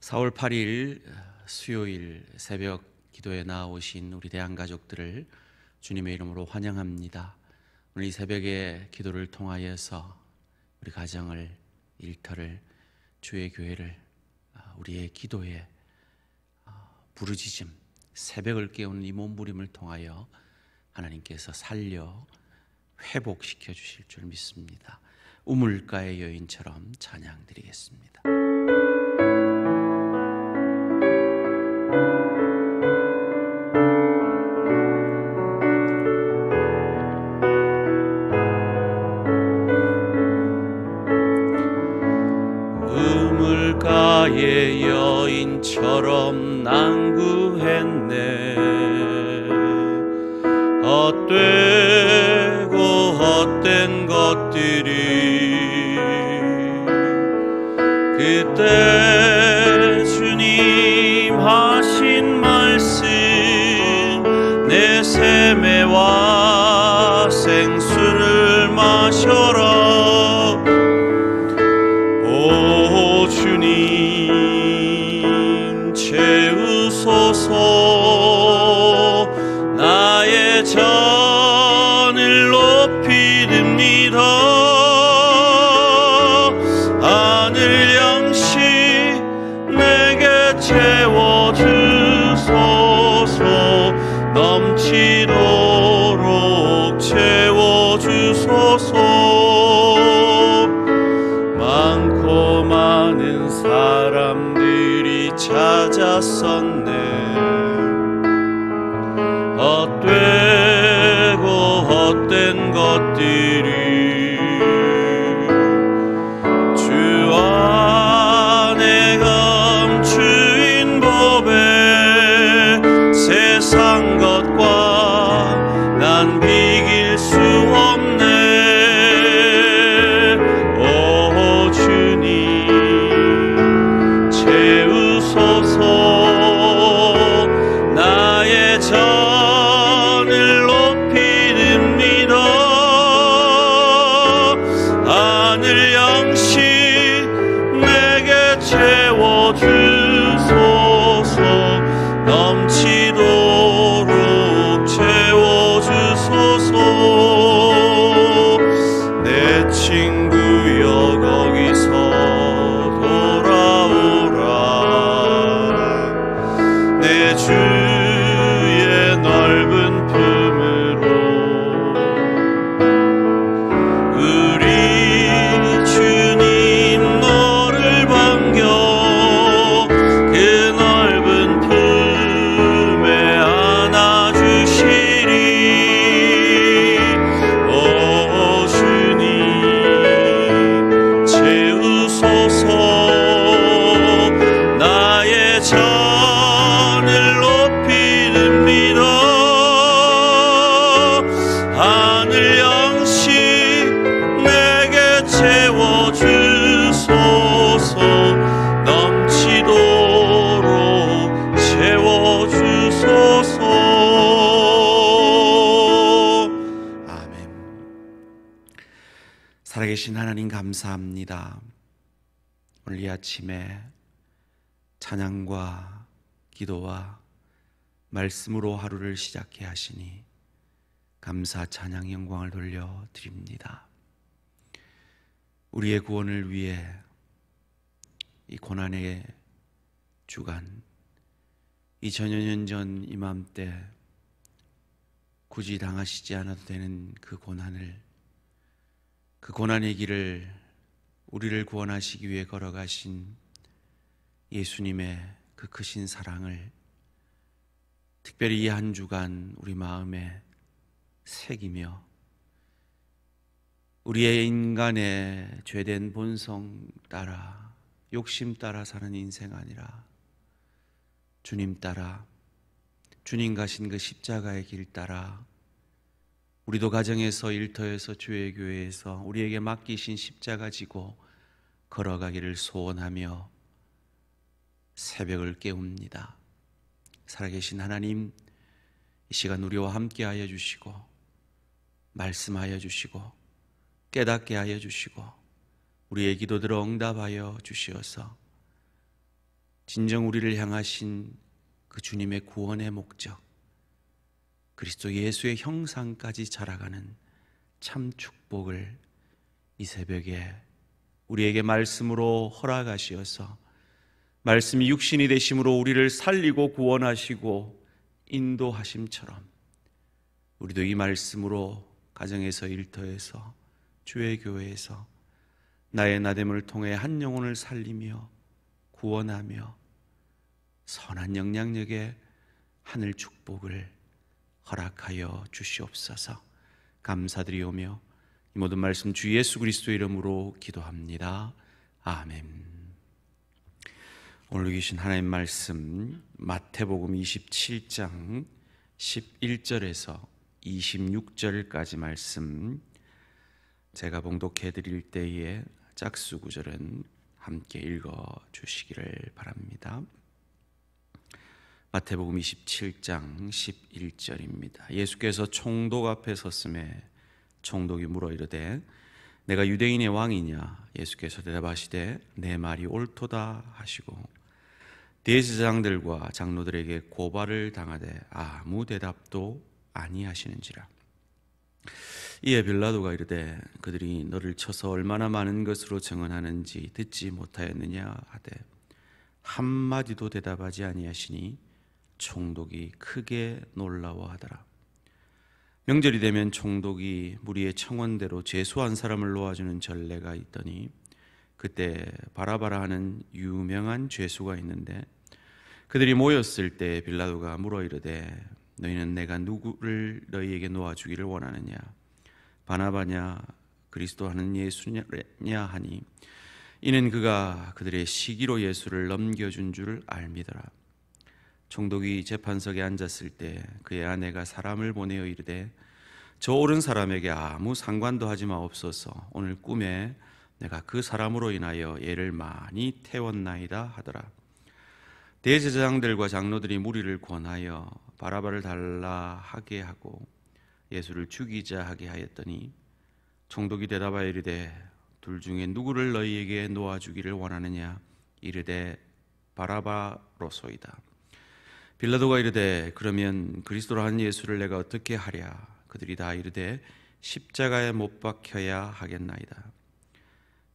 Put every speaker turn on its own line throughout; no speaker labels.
4월 8일 수요일 새벽 기도에 나오신 우리 대한가족들을 주님의 이름으로 환영합니다. 오늘 이 새벽의 기도를 통하여서 우리 가정을, 일터를, 주의 교회를 우리의 기도에 부르짖음, 새벽을 깨우는 이 몸부림을 통하여 하나님께서 살려 회복시켜 주실 줄 믿습니다. 우물가의 여인처럼 찬양드리겠습니다. 우물가의 여인처럼 난구했네. 헛되고 헛된 것들이 그때 주님 하신 말씀, 내 샘매와 생수를 마셔라. 오 주님 채우소서. 나의 잔을 높이 듭니다. 하늘 양식 내게 채워주소서. 넘치도록 채워주소서. 많고 많은 사람들이 찾았었네. 헛되고 헛된 것들이 주 안에 감추인 법에 세상 것과 난 비길 수 없네. 오 주님 채우소서. 나의 잔을 높이 듭니다. 하늘 양식 내게 채워주소서. 넘치도록 채워주소서. 내 친구여 거기서 돌아오라. 내 주의 넓은 품으로. 우리 주님 너를 반겨 그 넓은 품에 안아주시리. 오 주님 채우소서. 나의 잔을 높이 듭니다. 하늘 양식 내게 채워주소서. 넘치도록 채워주소서. 아멘. 살아계신 하나님 감사합니다. 오늘 이 아침에 찬양과 기도와 말씀으로 하루를 시작해 하시니 감사, 찬양, 영광을 돌려드립니다. 우리의 구원을 위해 이 고난의 주간, 2000여 년 전 이맘때 굳이 당하시지 않아도 되는 그 고난의 길을 우리를 구원하시기 위해 걸어가신 예수님의 그 크신 사랑을 특별히 이 한 주간 우리 마음에 새기며 우리의 인간의 죄된 본성 따라, 욕심 따라 사는 인생 아니라 주님 따라, 주님 가신 그 십자가의 길 따라 우리도 가정에서, 일터에서, 주의 교회에서 우리에게 맡기신 십자가 지고 걸어가기를 소원하며 새벽을 깨웁니다. 살아계신 하나님, 이 시간 우리와 함께하여 주시고 말씀하여 주시고 깨닫게 하여 주시고 우리의 기도들을 응답하여 주시어서 진정 우리를 향하신 그 주님의 구원의 목적, 그리스도 예수의 형상까지 자라가는 참 축복을 이 새벽에 우리에게 말씀으로 허락하시어서 말씀이 육신이 되심으로 우리를 살리고 구원하시고 인도하심처럼 우리도 이 말씀으로 가정에서, 일터에서, 주의 교회에서 나의 나됨을 통해 한 영혼을 살리며 구원하며 선한 영향력의 하늘 축복을 허락하여 주시옵소서. 감사드리오며 이 모든 말씀 주 예수 그리스도 이름으로 기도합니다. 아멘. 오늘 계신 하나님 말씀 마태복음 27장 11절에서 26절까지 말씀 제가 봉독해 드릴 때에 짝수 구절은 함께 읽어 주시기를 바랍니다. 마태복음 27장 11절입니다. 예수께서 총독 앞에 섰음에 총독이 물어 이르되 내가 유대인의 왕이냐? 예수께서 대답하시되 내 말이 옳도다 하시고 대제사장들과 장로들에게 고발을 당하되 아무 대답도 아니하시는지라. 이에 빌라도가 이르되 그들이 너를 쳐서 얼마나 많은 것으로 증언하는지 듣지 못하였느냐 하되 한마디도 대답하지 아니하시니 총독이 크게 놀라워하더라. 명절이 되면 총독이 무리의 청원대로 죄수한 사람을 놓아주는 전례가 있더니 그때 바라바라 하는 유명한 죄수가 있는데 그들이 모였을 때 빌라도가 물어 이르되 너희는 내가 누구를 너희에게 놓아주기를 원하느냐? 바나바냐 그리스도 하는 예수냐 하니 이는 그가 그들의 시기로 예수를 넘겨준 줄 알미더라. 총독이 재판석에 앉았을 때 그의 아내가 사람을 보내어 이르되 저 옳은 사람에게 아무 상관도 하지 마옵소서. 오늘 꿈에 내가 그 사람으로 인하여 얘를 많이 태웠나이다 하더라. 대제사장들과 장로들이 무리를 권하여 바라바를 달라 하게 하고 예수를 죽이자 하게 하였더니 총독이 대답하여 이르되 둘 중에 누구를 너희에게 놓아주기를 원하느냐? 이르되 바라바로소이다. 빌라도가 이르되 그러면 그리스도로 한 예수를 내가 어떻게 하랴? 그들이 다 이르되 십자가에 못 박혀야 하겠나이다.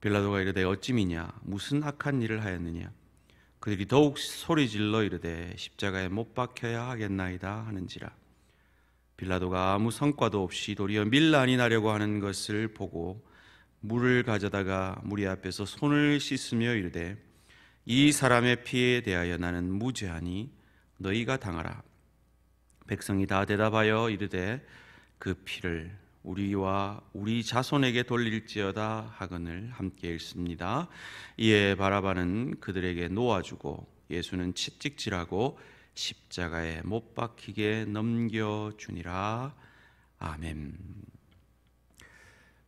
빌라도가 이르되 어찌미냐? 무슨 악한 일을 하였느냐? 그들이 더욱 소리질러 이르되 십자가에 못 박혀야 하겠나이다 하는지라. 빌라도가 아무 성과도 없이 도리어 밀란이 나려고 하는 것을 보고 물을 가져다가 무리 앞에서 손을 씻으며 이르되 이 사람의 피에 대하여 나는 무죄하니 너희가 당하라. 백성이 다 대답하여 이르되 그 피를 우리와 우리 자손에게 돌릴지어다 하거늘. 함께 읽습니다. 이에 바라바는 그들에게 놓아주고 예수는 채찍질하고 십자가에 못 박히게 넘겨주니라. 아멘.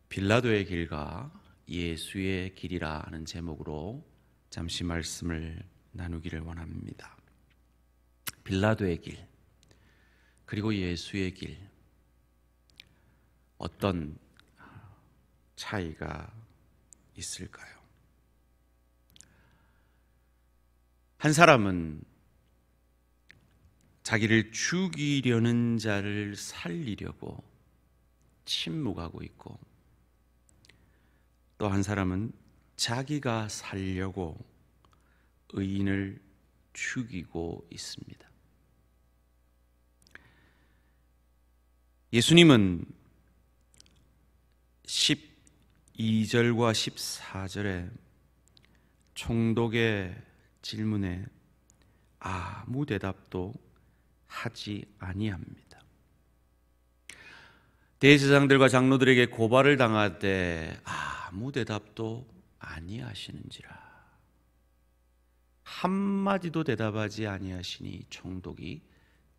빌라도의 길과 예수의 길이라 하는 제목으로 잠시 말씀을 나누기를 원합니다. 빌라도의 길 그리고 예수의 길, 어떤 차이가 있을까요? 한 사람은 자기를 죽이려는 자를 살리려고 침묵하고 있고, 또 한 사람은 자기가 살려고 의인을 죽이고 있습니다. 예수님은 12절과 14절에 총독의 질문에 아무 대답도 하지 아니합니다. 대제사장들과 장로들에게 고발을 당하되 아무 대답도 아니하시는지라. 한마디도 대답하지 아니하시니 총독이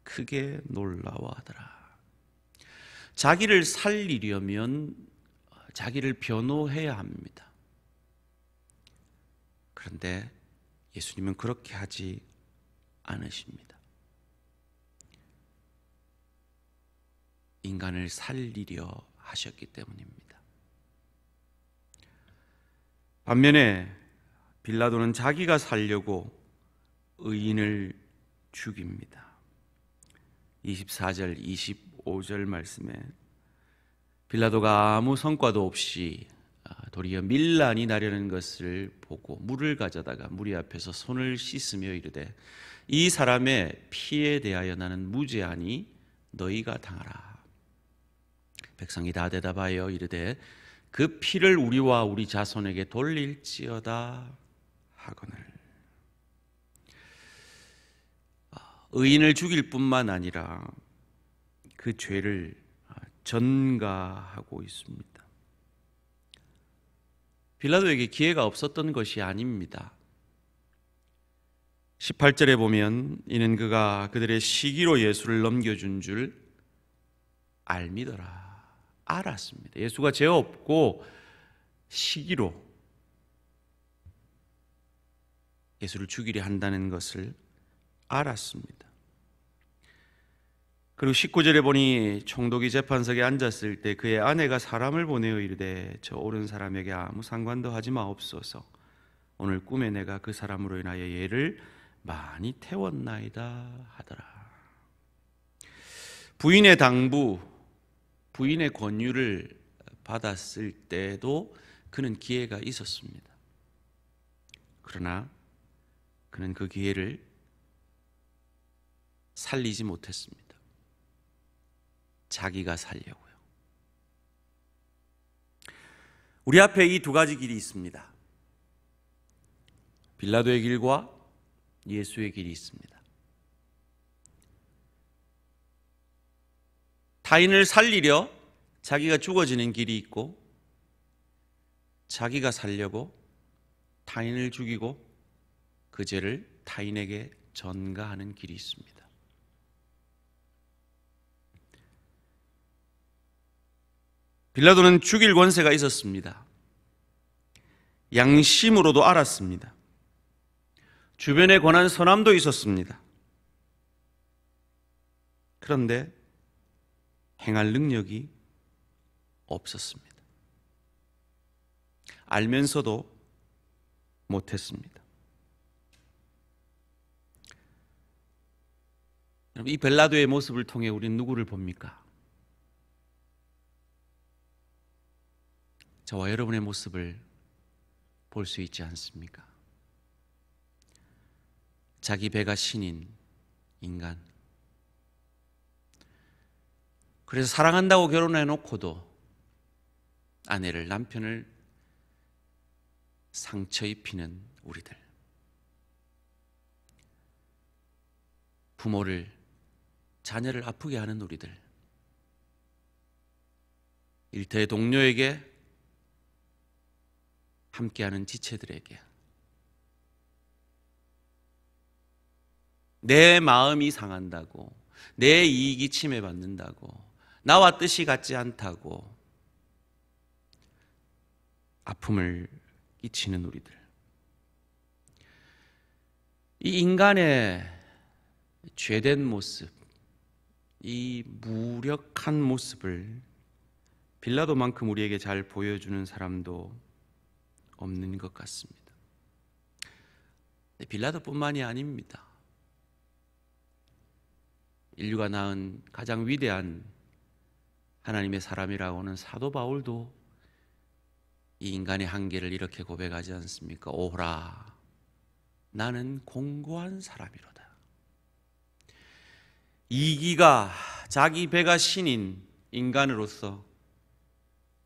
크게 놀라워하더라. 자기를 살리려면 자기를 변호해야 합니다. 그런데 예수님은 그렇게 하지 않으십니다. 인간을 살리려 하셨기 때문입니다. 반면에 빌라도는 자기가 살려고 의인을 죽입니다. 24절, 25절 말씀에 빌라도가 아무 성과도 없이 도리어 밀란이 나려는 것을 보고 물을 가져다가 무리 앞에서 손을 씻으며 이르되 이 사람의 피에 대하여 나는 무죄하니 너희가 당하라. 백성이 다 대답하여 이르되 그 피를 우리와 우리 자손에게 돌릴지어다 하거늘. 의인을 죽일 뿐만 아니라 그 죄를 전가하고 있습니다. 빌라도에게 기회가 없었던 것이 아닙니다. 18절에 보면 이는 그가 그들의 시기로 예수를 넘겨준 줄 알미더라. 알았습니다. 예수가 죄 없고 시기로 예수를 죽이려 한다는 것을 알았습니다. 그리고 19절에 보니 총독이 재판석에 앉았을 때 그의 아내가 사람을 보내어 이르되 저 옳은 사람에게 아무 상관도 하지 마옵소서. 오늘 꿈에 내가 그 사람으로 인하여 얘를 많이 태웠나이다 하더라. 부인의 당부, 부인의 권유를 받았을 때도 그는 기회가 있었습니다. 그러나 그는 그 기회를 살리지 못했습니다. 자기가 살려고요. 우리 앞에 이 두 가지 길이 있습니다. 빌라도의 길과 예수의 길이 있습니다. 타인을 살리려 자기가 죽어지는 길이 있고, 자기가 살려고 타인을 죽이고 그 죄를 타인에게 전가하는 길이 있습니다. 빌라도는 죽일 권세가 있었습니다. 양심으로도 알았습니다. 주변에 권한 선함도 있었습니다. 그런데 행할 능력이 없었습니다. 알면서도 못했습니다. 이 빌라도의 모습을 통해 우리는 누구를 봅니까? 저와 여러분의 모습을 볼 수 있지 않습니까? 자기 배가 신인 인간. 그래서 사랑한다고 결혼해놓고도 아내를, 남편을 상처 입히는 우리들. 부모를, 자녀를 아프게 하는 우리들. 일터의 동료에게, 함께하는 지체들에게 내 마음이 상한다고, 내 이익이 침해받는다고, 나와 뜻이 같지 않다고 아픔을 끼치는 우리들. 이 인간의 죄된 모습, 이 무력한 모습을 빌라도만큼 우리에게 잘 보여주는 사람도 없는 것 같습니다. 빌라도뿐만이 아닙니다. 인류가 낳은 가장 위대한 하나님의 사람이라고 하는 사도 바울도 이 인간의 한계를 이렇게 고백하지 않습니까? 오라, 나는 공고한 사람이로다. 이기가, 자기 배가 신인 인간으로서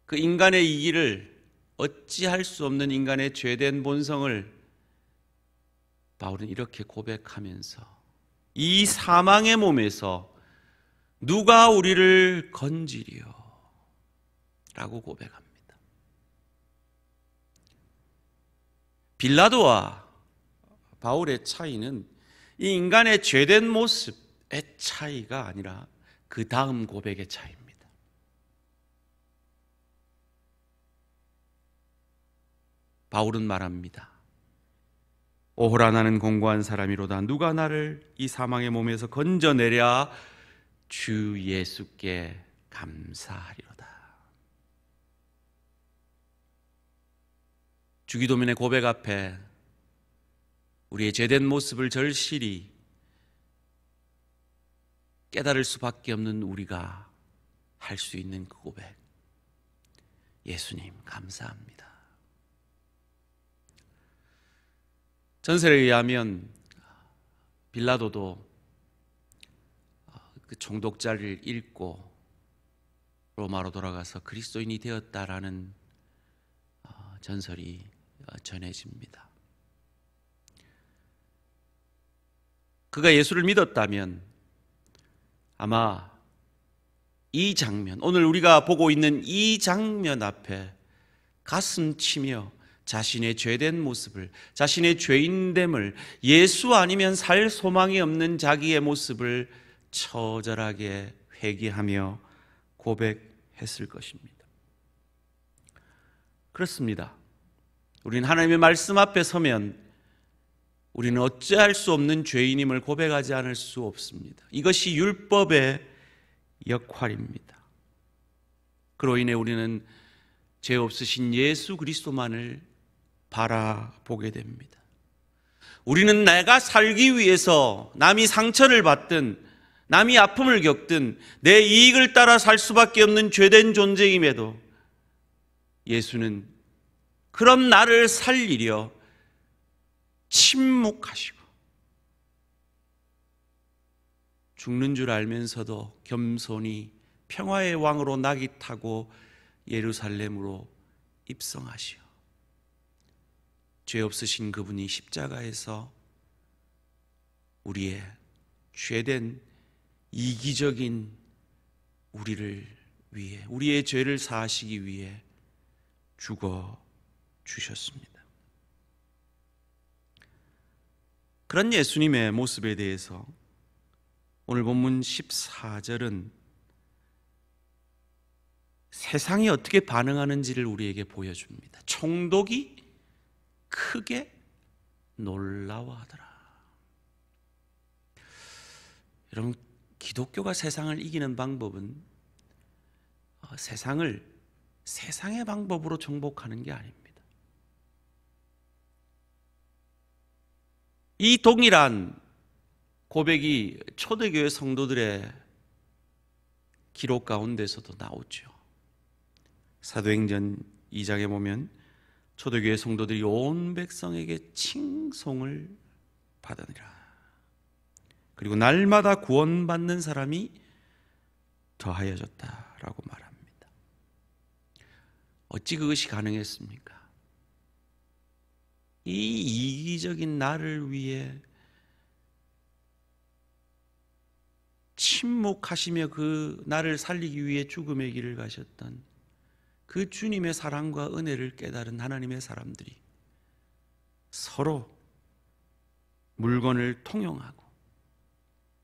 그 인간의 이기를 어찌할 수 없는 인간의 죄된 본성을 바울은 이렇게 고백하면서 이 사망의 몸에서 누가 우리를 건지리요? 라고 고백합니다. 빌라도와 바울의 차이는 이 인간의 죄된 모습의 차이가 아니라 그 다음 고백의 차이입니다. 바울은 말합니다. 오호라, 나는 공고한 사람이로다. 누가 나를 이 사망의 몸에서 건져내랴? 주 예수께 감사하리로다. 주기도문의 고백 앞에 우리의 죄된 모습을 절실히 깨달을 수밖에 없는 우리가 할 수 있는 그 고백. 예수님 감사합니다. 전설에 의하면 빌라도도 그 총독자를 읽고 로마로 돌아가서 그리스도인이 되었다라는 전설이 전해집니다. 그가 예수를 믿었다면 아마 이 장면, 오늘 우리가 보고 있는 이 장면 앞에 가슴 치며 자신의 죄된 모습을, 자신의 죄인됨을, 예수 아니면 살 소망이 없는 자기의 모습을 처절하게 회개하며 고백했을 것입니다. 그렇습니다. 우리는 하나님의 말씀 앞에 서면 우리는 어찌할 수 없는 죄인임을 고백하지 않을 수 없습니다. 이것이 율법의 역할입니다. 그로 인해 우리는 죄 없으신 예수 그리스도만을 바라보게 됩니다. 우리는 내가 살기 위해서 남이 상처를 받든 남이 아픔을 겪든 내 이익을 따라 살 수밖에 없는 죄된 존재임에도 예수는 그런 나를 살리려 침묵하시고 죽는 줄 알면서도 겸손히 평화의 왕으로 낙이 타고 예루살렘으로 입성하시오. 죄 없으신 그분이 십자가에서 우리의 죄된 이기적인 우리를 위해, 우리의 죄를 사하시기 위해 죽어 주셨습니다. 그런 예수님의 모습에 대해서 오늘 본문 14절은 세상이 어떻게 반응하는지를 우리에게 보여줍니다. 총독이 크게 놀라워하더라. 여러분, 기독교가 세상을 이기는 방법은 세상을 세상의 방법으로 정복하는 게 아닙니다. 이 동일한 고백이 초대교회 성도들의 기록 가운데서도 나오죠. 사도행전 2장에 보면 초대교회 성도들이 온 백성에게 칭송을 받으니라. 그리고 날마다 구원받는 사람이 더하여졌다라고 말합니다. 어찌 그것이 가능했습니까? 이 이기적인 나를 위해 침묵하시며 그 나를 살리기 위해 죽음의 길을 가셨던 그 주님의 사랑과 은혜를 깨달은 하나님의 사람들이 서로 물건을 통용하고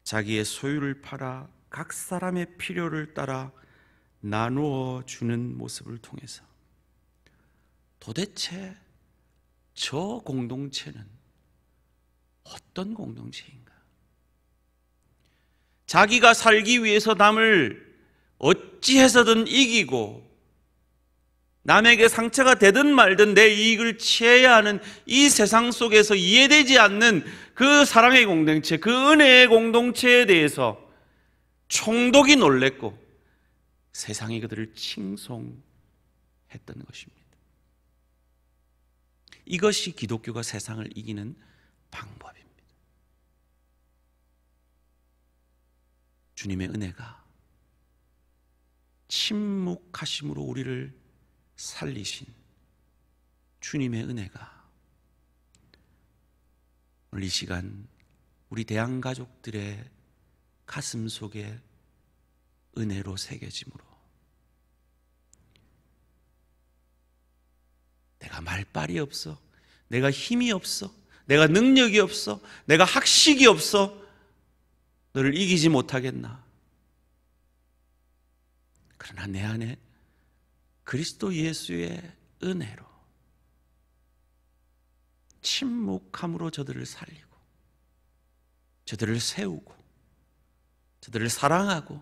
자기의 소유를 팔아 각 사람의 필요를 따라 나누어 주는 모습을 통해서 도대체 저 공동체는 어떤 공동체인가? 자기가 살기 위해서 남을 어찌해서든 이기고 남에게 상처가 되든 말든 내 이익을 취해야 하는 이 세상 속에서 이해되지 않는 그 사랑의 공동체, 그 은혜의 공동체에 대해서 총독이 놀랬고 세상이 그들을 칭송했던 것입니다. 이것이 기독교가 세상을 이기는 방법입니다. 주님의 은혜가 침묵하심으로 우리를 살리신 주님의 은혜가 오늘 이 시간 우리 대한 가족들의 가슴 속에 은혜로 새겨짐으로 내가 말빨이 없어, 내가 힘이 없어, 내가 능력이 없어, 내가 학식이 없어 너를 이기지 못하겠나? 그러나 내 안에 그리스도 예수의 은혜로 침묵함으로 저들을 살리고 저들을 세우고 저들을 사랑하고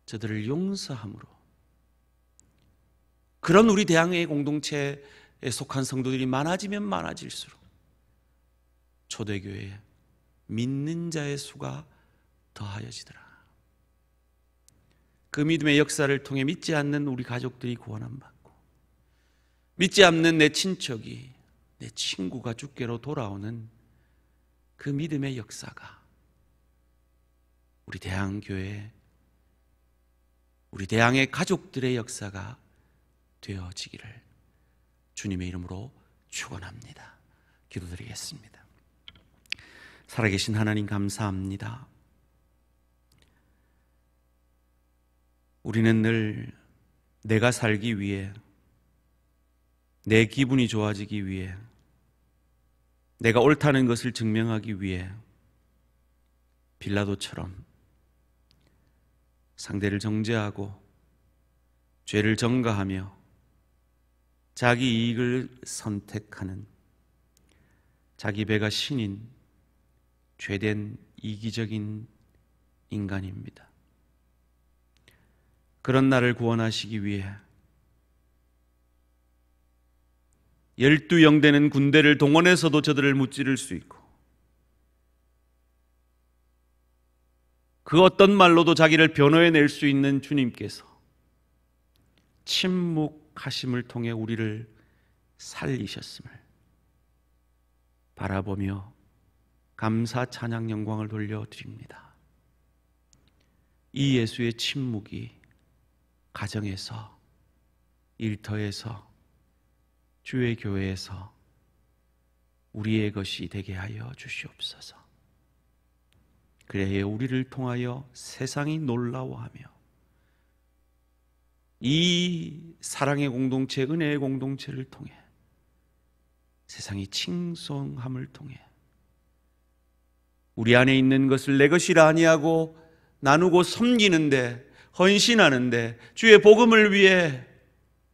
저들을 용서함으로 그런 우리 대항의 공동체에 속한 성도들이 많아지면 많아질수록 초대교회에 믿는 자의 수가 더하여지더라. 그 믿음의 역사를 통해 믿지 않는 우리 가족들이 구원함 받고, 믿지 않는 내 친척이, 내 친구가 주께로 돌아오는 그 믿음의 역사가 우리 대항교회, 우리 대항의 가족들의 역사가 되어지기를 주님의 이름으로 축원합니다. 기도드리겠습니다. 살아계신 하나님 감사합니다. 우리는 늘 내가 살기 위해, 내 기분이 좋아지기 위해, 내가 옳다는 것을 증명하기 위해 빌라도처럼 상대를 정죄하고 죄를 전가하며 자기 이익을 선택하는, 자기 배가 신인 죄된 이기적인 인간입니다. 그런 나를 구원하시기 위해 12영 되는 군대를 동원해서도 저들을 무찌를 수 있고, 그 어떤 말로도 자기를 변호해낼 수 있는 주님께서 침묵하심을 통해 우리를 살리셨음을 바라보며 감사 찬양 영광을 돌려드립니다. 이 예수의 침묵이 가정에서, 일터에서, 주의 교회에서 우리의 것이 되게 하여 주시옵소서. 그래야 우리를 통하여 세상이 놀라워하며 이 사랑의 공동체, 은혜의 공동체를 통해 세상이 칭송함을 통해 우리 안에 있는 것을 내 것이라 아니하고 나누고 섬기는데, 헌신하는데, 주의 복음을 위해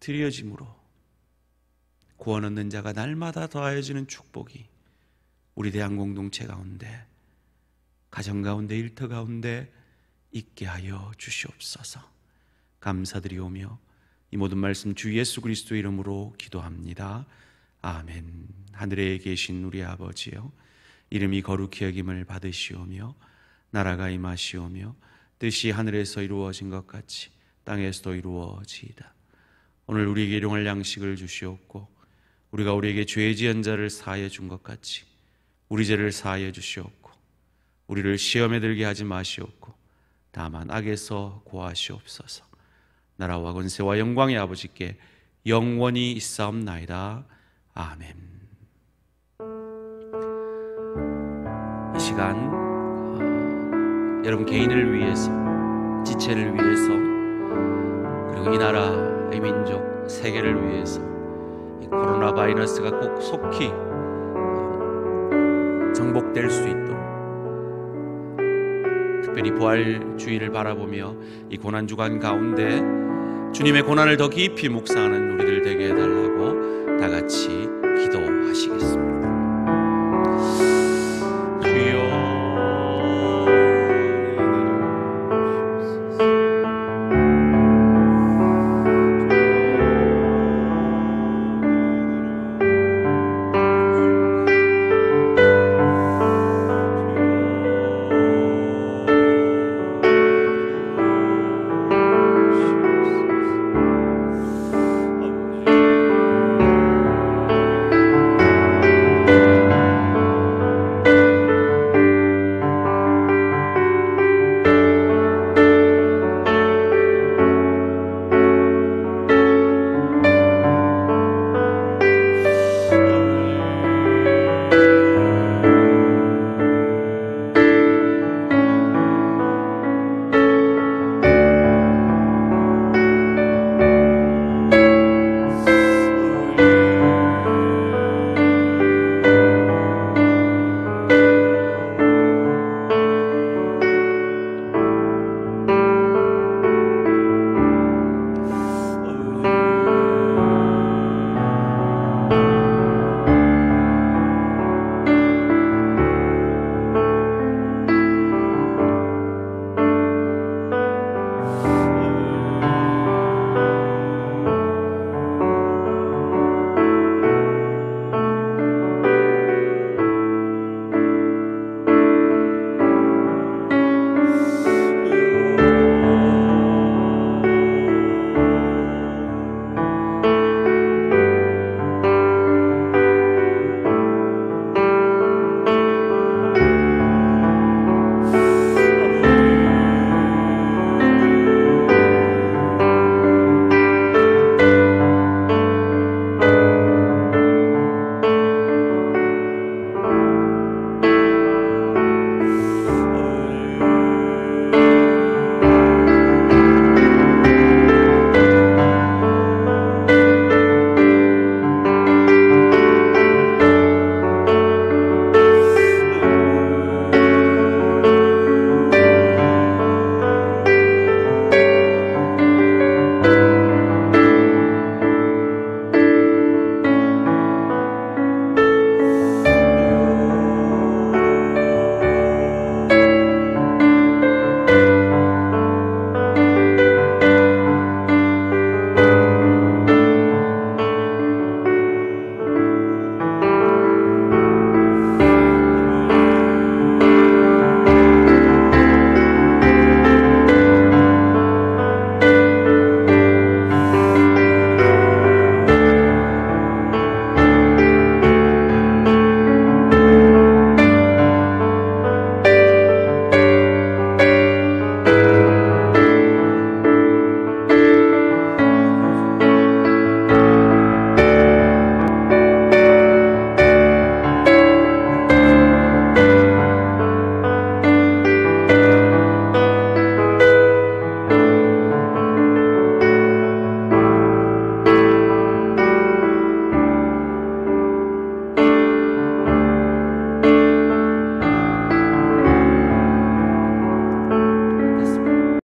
드려짐으로 구원 얻는 자가 날마다 더하여지는 축복이 우리 대한 공동체 가운데, 가정 가운데, 일터 가운데 있게 하여 주시옵소서. 감사드리오며 이 모든 말씀 주 예수 그리스도 이름으로 기도합니다. 아멘. 하늘에 계신 우리 아버지여, 이름이 거룩히 여김을 받으시오며 나라가 임하시오며 뜻이 하늘에서 이루어진 것 같이 땅에서도 이루어지이다. 오늘 우리에게 일용할 양식을 주시옵고, 우리가 우리에게 죄 지은 자를 사하여 준 것 같이 우리 죄를 사하여 주시옵고, 우리를 시험에 들게 하지 마시옵고 다만 악에서 구하시옵소서. 나라와 권세와 영광의 아버지께 영원히 있사옵나이다. 아멘. 이 시간 여러분 개인을 위해서, 지체를 위해서, 그리고 이 나라, 이 민족, 세계를 위해서 이 코로나 바이러스가 꼭 속히 정복될 수 있도록, 특별히 부활주의를 바라보며 이 고난주간 가운데 주님의 고난을 더 깊이 묵상하는 우리들 되게 해달라고 다 같이 기도하시겠습니다.